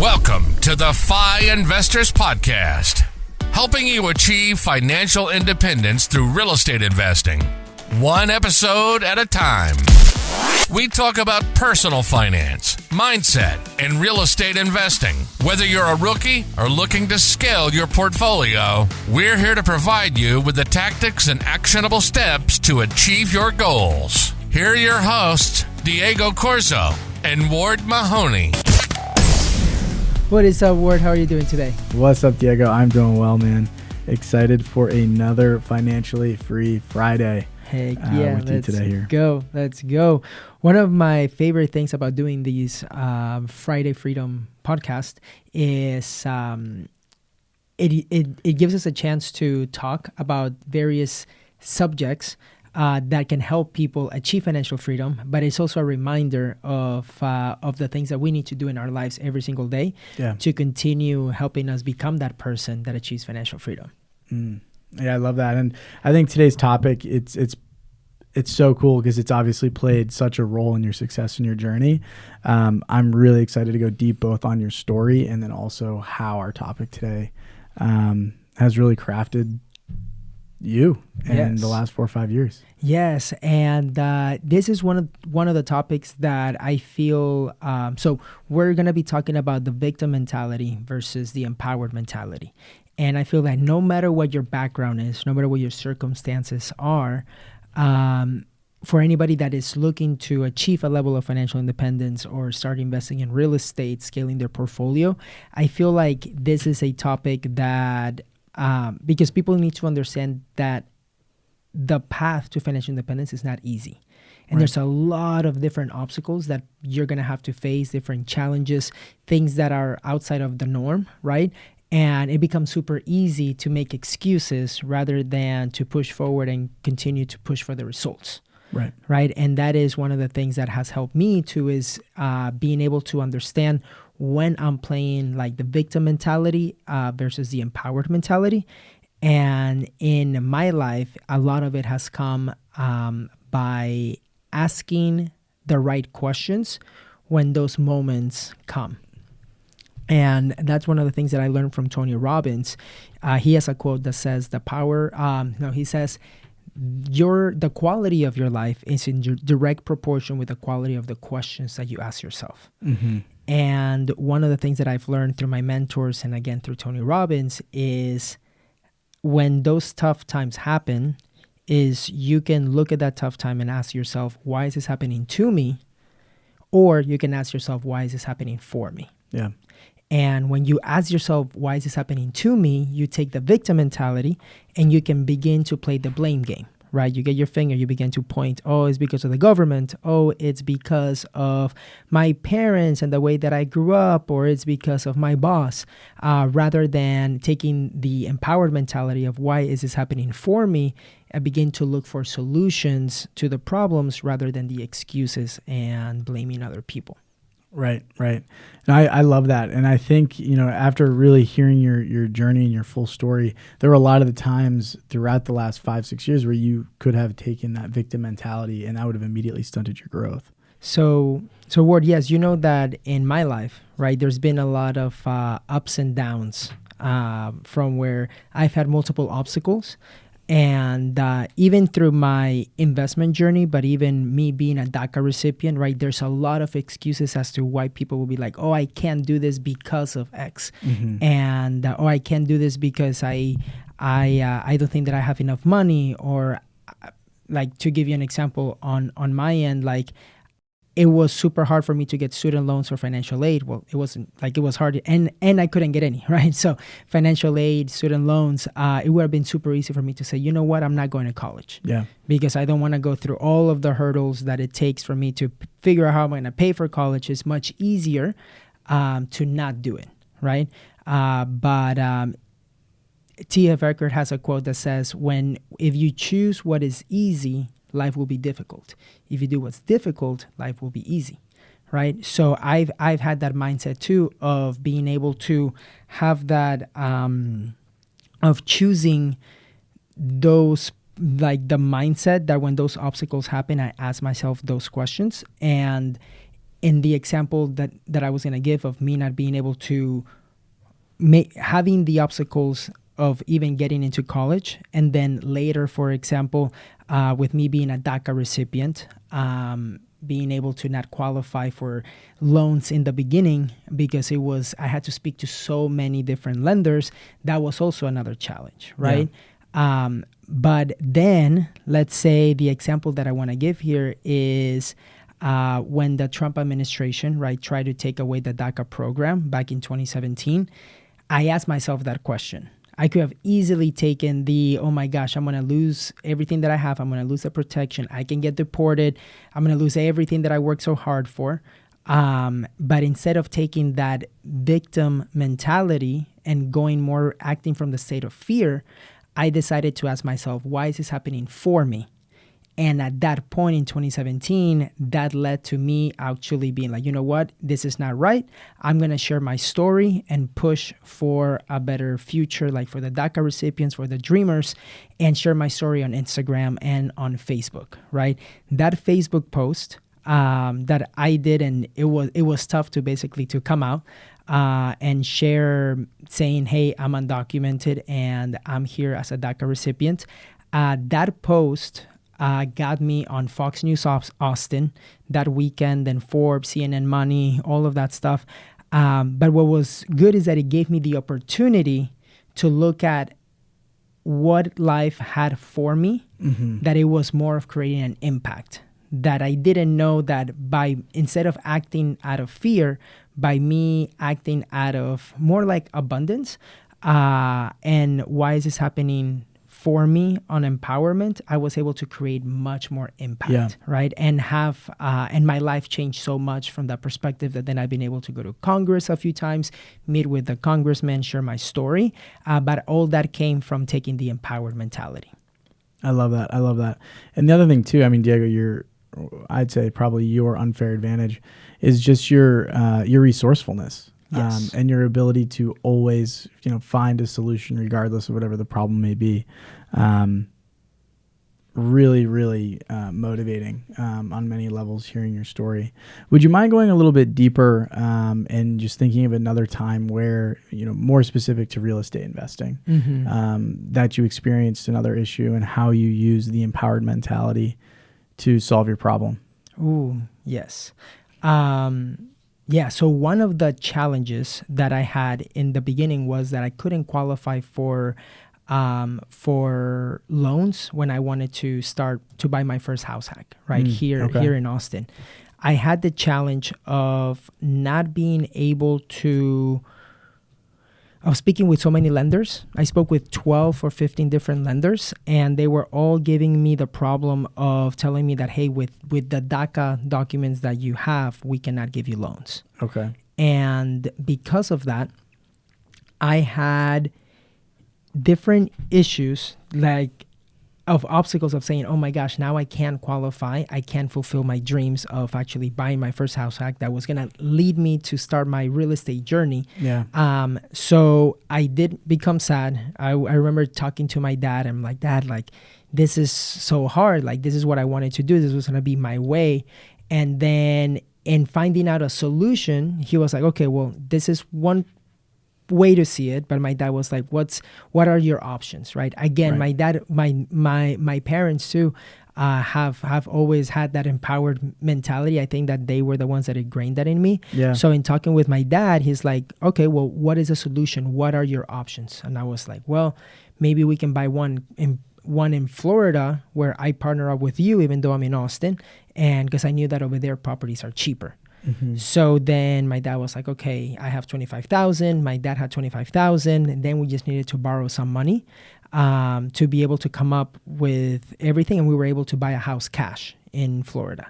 Welcome to the FI Investors Podcast, helping you achieve financial independence through real estate investing, one episode at a time. We talk about personal finance, mindset, and real estate investing. Whether you're a rookie or looking to scale your portfolio, we're here to provide you with the tactics and actionable steps to achieve your goals. Here are your hosts, Diego Corzo and Ward Mahoney. What is up, Ward? How are you doing today? What's up, Diego? I'm doing well, man. Excited for another financially free Friday. Heck yeah, with you today here. Let's go. One of my favorite things about doing these Friday Freedom podcast is it gives us a chance to talk about various subjects that can help people achieve financial freedom, but it's also a reminder of the things that we need to do in our lives every single day to continue helping us become that person that achieves financial freedom. Yeah, I love that. And I think today's topic, it's so cool because it's obviously played such a role in your success and your journey. I'm really excited to go deep both on your story and then also how our topic today has really crafted you in the last 4 or 5 years. Yes, and this is one of the topics that I feel. So we're gonna be talking about the victim mentality versus the empowered mentality, and I feel that no matter what your background is, no matter what your circumstances are, for anybody that is looking to achieve a level of financial independence or start investing in real estate, scaling their portfolio, I feel like this is a topic that. Because people need to understand that the path to financial independence is not easy. And there's a lot of different obstacles that you're going to have to face, different challenges, things that are outside of the norm, right? And it becomes super easy to make excuses rather than to push forward and continue to push for the results. Right. And that is one of the things that has helped me too, is being able to understand when I'm playing like the victim mentality versus the empowered mentality. And in my life, a lot of it has come by asking the right questions when those moments come. And that's one of the things that I learned from Tony Robbins. He has a quote that says the quality of your life is in direct proportion with the quality of the questions that you ask yourself. Mm-hmm. And one of the things that I've learned through my mentors and again through Tony Robbins is when those tough times happen, is you can look at that tough time and ask yourself, why is this happening to me? Or you can ask yourself, why is this happening for me? Yeah. And when you ask yourself, why is this happening to me? You take the victim mentality and you can begin to play the blame game, right? You get your finger, you begin to point, oh, it's because of the government. Oh, it's because of my parents and the way that I grew up, or it's because of my boss, rather than taking the empowered mentality of why is this happening for me, and begin to look for solutions to the problems rather than the excuses and blaming other people. Right. And I love that. And I think, after really hearing your journey and your full story, there were a lot of the times throughout the last 5-6 years where you could have taken that victim mentality and that would have immediately stunted your growth. So Ward, yes, you know that in my life, right, there's been a lot of ups and downs from where I've had multiple obstacles. And even through my investment journey, but even me being a DACA recipient, right, there's a lot of excuses as to why people will be like, oh, I can't do this because of X. Mm-hmm. And, oh, I can't do this because I don't think that I have enough money. Or like, to give you an example on my end, like, it was super hard for me to get student loans or financial aid. Well, it wasn't like it was hard and I couldn't get any, right? So financial aid, student loans, it would have been super easy for me to say, you know what, I'm not going to college. Yeah. Because I don't want to go through all of the hurdles that it takes for me to figure out how I'm going to pay for college. It's much easier to not do it, right? But T.F. Eckert has a quote that says, if you choose what is easy, life will be difficult. If you do what's difficult, life will be easy, right? So I've had that mindset too of being able to have that of choosing those, like the mindset that when those obstacles happen, I ask myself those questions. And in the example that I was going to give of me not being able to having the obstacles of even getting into college, and then later, for example, with me being a DACA recipient, being able to not qualify for loans in the beginning because I had to speak to so many different lenders. That was also another challenge, right? Yeah. But then let's say the example that I want to give here is when the Trump administration, right, tried to take away the DACA program back in 2017, I asked myself that question. I could have easily taken oh my gosh, I'm going to lose everything that I have. I'm going to lose the protection. I can get deported. I'm going to lose everything that I worked so hard for. But instead of taking that victim mentality and acting from the state of fear, I decided to ask myself, why is this happening for me? And at that point in 2017, that led to me actually being like, you know what, this is not right. I'm going to share my story and push for a better future, like for the DACA recipients, for the dreamers, and share my story on Instagram and on Facebook, right? That Facebook post that I did, and it was tough to come out and share saying, hey, I'm undocumented and I'm here as a DACA recipient. That post got me on Fox News Austin that weekend, then Forbes, CNN Money, all of that stuff. But what was good is that it gave me the opportunity to look at what life had for me, that it was more of creating an impact. That I didn't know that instead of acting out of fear, by me acting out of more like abundance, and why is this happening for me on empowerment, I was able to create much more impact, right? And and my life changed so much from that perspective that then I've been able to go to Congress a few times, meet with the congressman, share my story. But all that came from taking the empowered mentality. I love that. And the other thing too, I mean, Diego, I'd say probably your unfair advantage is just your resourcefulness. Yes. And your ability to always, find a solution regardless of whatever the problem may be. Really, really motivating on many levels hearing your story. Would you mind going a little bit deeper and just thinking of another time where, more specific to real estate investing, that you experienced another issue and how you use the empowered mentality to solve your problem? Ooh, yes. So one of the challenges that I had in the beginning was that I couldn't qualify for loans when I wanted to start to buy my first house hack, right? Here in Austin. I had the challenge of not being able to. I was speaking with so many lenders. I spoke with 12 or 15 different lenders, and they were all giving me the problem of telling me that, hey, with the DACA documents that you have, we cannot give you loans. Okay. And because of that, I had different issues of obstacles of saying, oh my gosh, now I can't qualify. I can't fulfill my dreams of actually buying my first house hack that was going to lead me to start my real estate journey. Yeah. So I did become sad. I remember talking to my dad. I'm like, Dad, this is so hard. This is what I wanted to do. This was going to be my way. And then in finding out a solution, he was like, okay, well, this is one way to see it. But my dad was like, what are your options, right? Again, right. My dad, my parents too, have always had that empowered mentality. I think that they were the ones that ingrained that in me. Yeah. So in talking with my dad, he's like, okay, well, what is the solution? What are your options? And I was like, well, maybe we can buy one in Florida where I partner up with you, even though I'm in Austin, and because I knew that over there properties are cheaper. Mm-hmm. So then my dad was like, okay, I have $25,000. My dad had $25,000. And then we just needed to borrow some money to be able to come up with everything. And we were able to buy a house cash in Florida.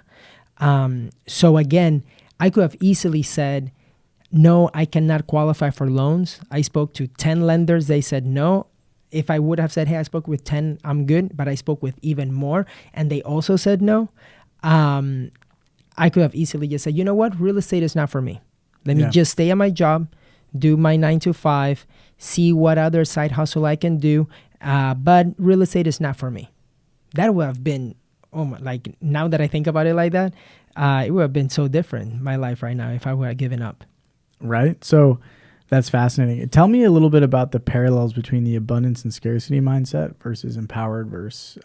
So again, I could have easily said, no, I cannot qualify for loans. I spoke to 10 lenders. They said no. If I would have said, hey, I spoke with 10, I'm good. But I spoke with even more. And they also said no. I could have easily just said, you know what? Real estate is not for me. Let me just stay at my job, do my 9 to 5, see what other side hustle I can do. But real estate is not for me. That would have been, now that I think about it like that, it would have been so different, my life right now, if I would have given up. Right. So that's fascinating. Tell me a little bit about the parallels between the abundance and scarcity mindset versus empowered versus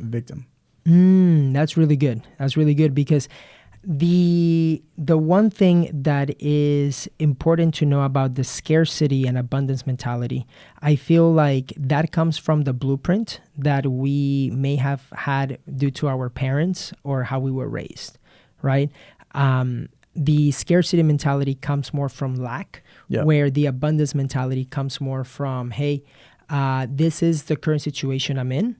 victim. That's really good. That's really good, because the one thing that is important to know about the scarcity and abundance mentality, I feel like that comes from the blueprint that we may have had due to our parents or how we were raised, right? The scarcity mentality comes more from lack, where the abundance mentality comes more from, hey, this is the current situation I'm in.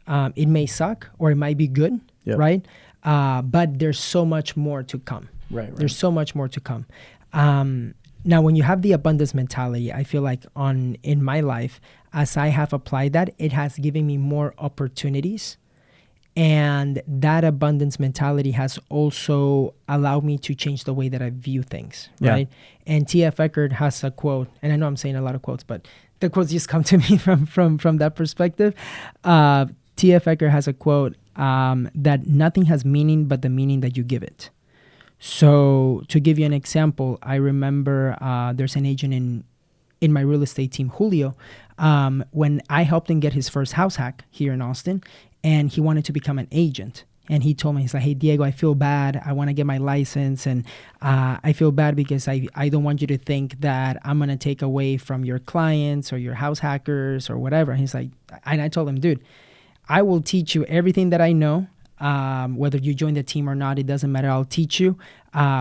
It may suck or it might be good, right? But there's so much more to come. Right. There's so much more to come. Now, when you have the abundance mentality, I feel like in my life, as I have applied that, it has given me more opportunities. And that abundance mentality has also allowed me to change the way that I view things, right? And T.F. Eckert has a quote, and I know I'm saying a lot of quotes, but the quotes just come to me from that perspective. T.F. Eckert has a quote that nothing has meaning but the meaning that you give it. So to give you an example, I remember there's an agent in my real estate team, Julio, when I helped him get his first house hack here in Austin, and he wanted to become an agent. And he told me, he's like, hey, Diego, I feel bad. I want to get my license. And I feel bad because I don't want you to think that I'm going to take away from your clients or your house hackers or whatever. And he's like, and I told him, dude, I will teach you everything that I know. Whether you join the team or not, it doesn't matter. I'll teach you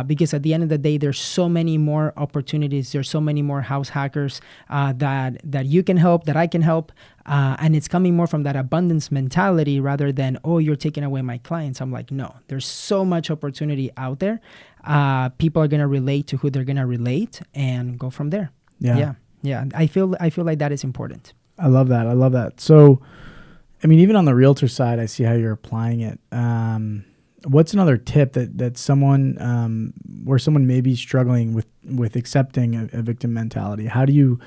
because at the end of the day, there's so many more opportunities. There's so many more house hackers that you can help, that I can help. And it's coming more from that abundance mentality rather than, oh, you're taking away my clients. I'm like, no, there's so much opportunity out there. People are going to relate to who they're going to relate and go from there. Yeah. I feel like that is important. I love that. So, I mean, even on the realtor side, I see how you're applying it. What's another tip that someone, where someone may be struggling with accepting a victim mentality? How do you,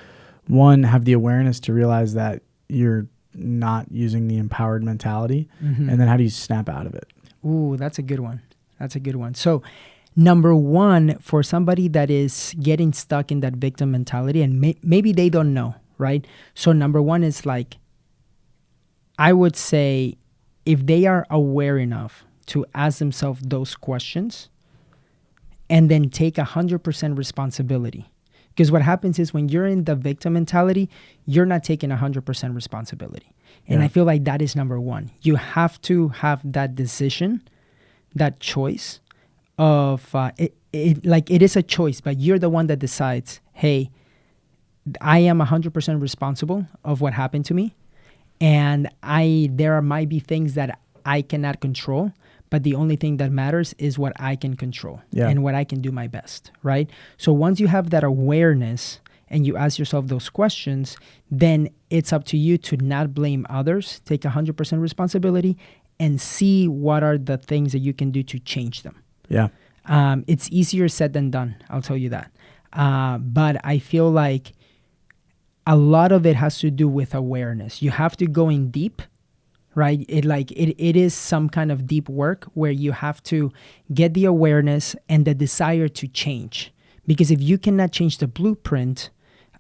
one, have the awareness to realize that you're not using the empowered mentality? Mm-hmm. And then how do you snap out of it? Ooh, that's a good one. So number one, for somebody that is getting stuck in that victim mentality and maybe they don't know, right? So number one is like, I would say if they are aware enough to ask themselves those questions and then take 100% responsibility. Because what happens is when you're in the victim mentality, you're not taking 100% responsibility. And I feel like that is number one. You have to have that decision, that choice of, it is a choice, but you're the one that decides, hey, I am 100% responsible of what happened to me. And there might be things that I cannot control, but the only thing that matters is what I can control and what I can do my best, right? So once you have that awareness and you ask yourself those questions, then it's up to you to not blame others, take 100% responsibility, and see what are the things that you can do to change them. Yeah. It's easier said than done, I'll tell you that. But I feel like a lot of it has to do with awareness. You have to go in deep, right? It is some kind of deep work where you have to get the awareness and the desire to change. Because if you cannot change the blueprint,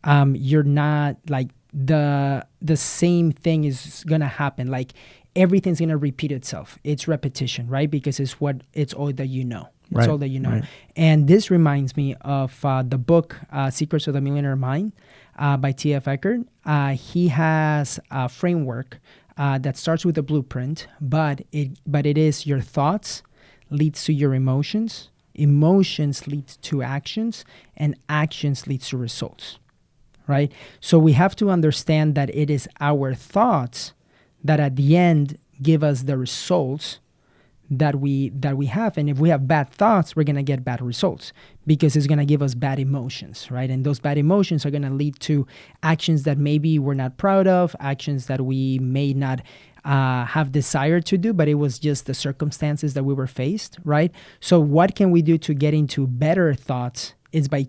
you're not like the same thing is gonna happen. Like everything's gonna repeat itself. It's repetition, right? Because it's all that you know. It's all that you know. Right. And this reminds me of the book Secrets of the Millionaire Mind by T.F. Eckert. He has a framework that starts with a blueprint, but it is your thoughts leads to your emotions leads to actions, and actions leads to results, right? So we have to understand that it is our thoughts that at the end give us the results that we have. And if we have bad thoughts, we're going to get bad results because it's going to give us bad emotions, right? And those bad emotions are going to lead to actions that maybe we're not proud of, actions that we may not have desire to do, but it was just the circumstances that we were faced, right? So what can we do to get into better thoughts is by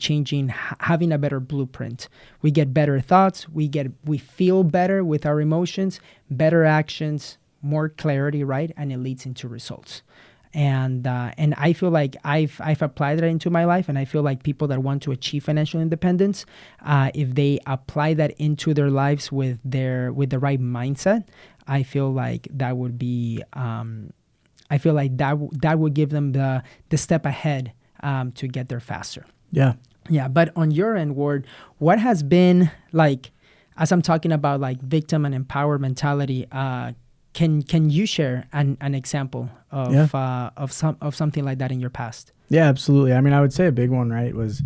having a better blueprint. We get better thoughts, we feel better with our emotions, better actions, more clarity, right? And it leads into results. And I feel like I've applied that into my life, and I feel like people that want to achieve financial independence, if they apply that into their lives with the right mindset, I feel like that would be I feel like that would give them the step ahead to get there faster. Yeah. Yeah. But on your end, Ward, what has been like, as I'm talking about like victim and empowered mentality, can you share an example of something like that in your past? Yeah, absolutely. I mean, I would say a big one, right, was,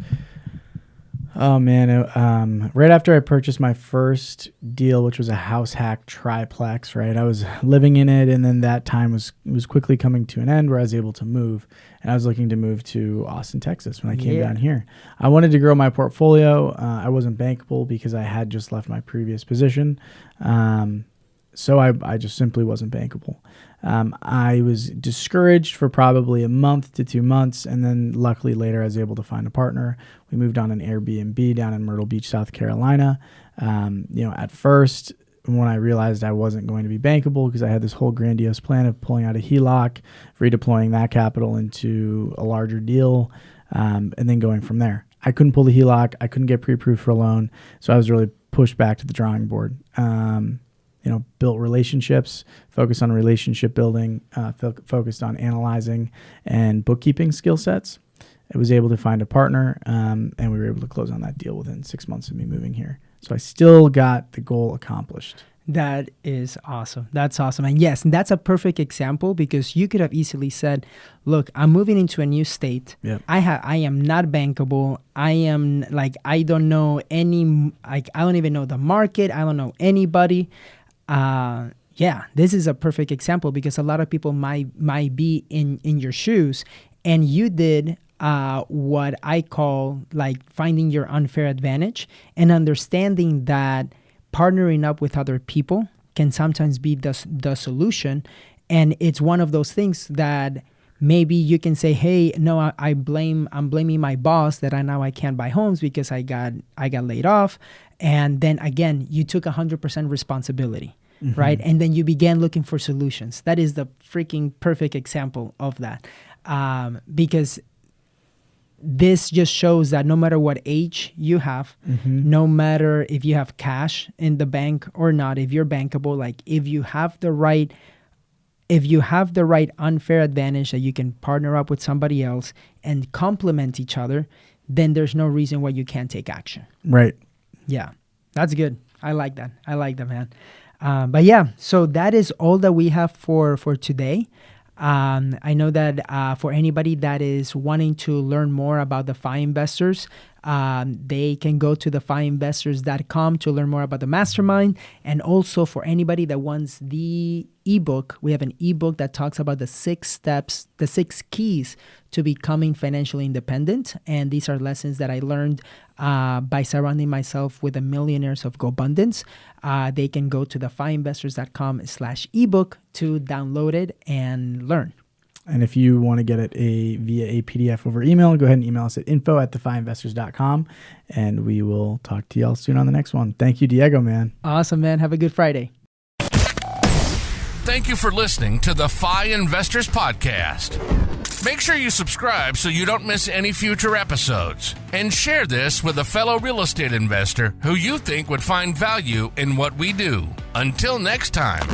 right after I purchased my first deal, which was a house hack triplex, right? I was living in it, and then that time was quickly coming to an end where I was able to move, and I was looking to move to Austin, Texas when I came down here. I wanted to grow my portfolio. I wasn't bankable because I had just left my previous position. So I just simply wasn't bankable. I was discouraged for probably a month to 2 months, and then luckily later I was able to find a partner. We moved on an Airbnb down in Myrtle Beach, South Carolina. At first, when I realized I wasn't going to be bankable because I had this whole grandiose plan of pulling out a HELOC, redeploying that capital into a larger deal, and then going from there. I couldn't pull the HELOC. I couldn't get pre-approved for a loan, so I was really pushed back to the drawing board. Built relationships, focused on relationship building, focused on analyzing and bookkeeping skill sets. I was able to find a partner, and we were able to close on that deal within 6 months of me moving here. So I still got the goal accomplished. That is awesome. That's awesome. And yes, that's a perfect example, because you could have easily said, look, I'm moving into a new state. Yep. I am not bankable. I don't know I don't even know the market. I don't know anybody. This is a perfect example, because a lot of people might be in your shoes, and you did what I call like finding your unfair advantage and understanding that partnering up with other people can sometimes be the solution. And it's one of those things that maybe you can say, hey, no, I'm blaming my boss that I can't buy homes because I got laid off. And then again, you took 100% responsibility, right? And then you began looking for solutions. That is the freaking perfect example of that. Because this just shows that no matter what age you have, no matter if you have cash in the bank or not, if you're bankable, like if you have the right unfair advantage that you can partner up with somebody else and complement each other, then there's no reason why you can't take action. Right. Yeah, that's good. I like that, man. But yeah, so that is all that we have for today. I know that for anybody that is wanting to learn more about the FI Investors, they can go to thefiinvestors.com to learn more about the mastermind. And also for anybody that wants the ebook, we have an ebook that talks about the 6 steps, the 6 keys to becoming financially independent. And these are lessons that I learned by surrounding myself with the millionaires of GoBundance. They can go to thefiinvestors.com/ebook to download it and learn. And if you want to get it via a PDF over email, go ahead and email us at info@thefiinvestors.com, and we will talk to y'all soon on the next one. Thank you, Diego, man. Awesome, man. Have a good Friday. Thank you for listening to the FI Investors Podcast. Make sure you subscribe so you don't miss any future episodes. And share this with a fellow real estate investor who you think would find value in what we do. Until next time.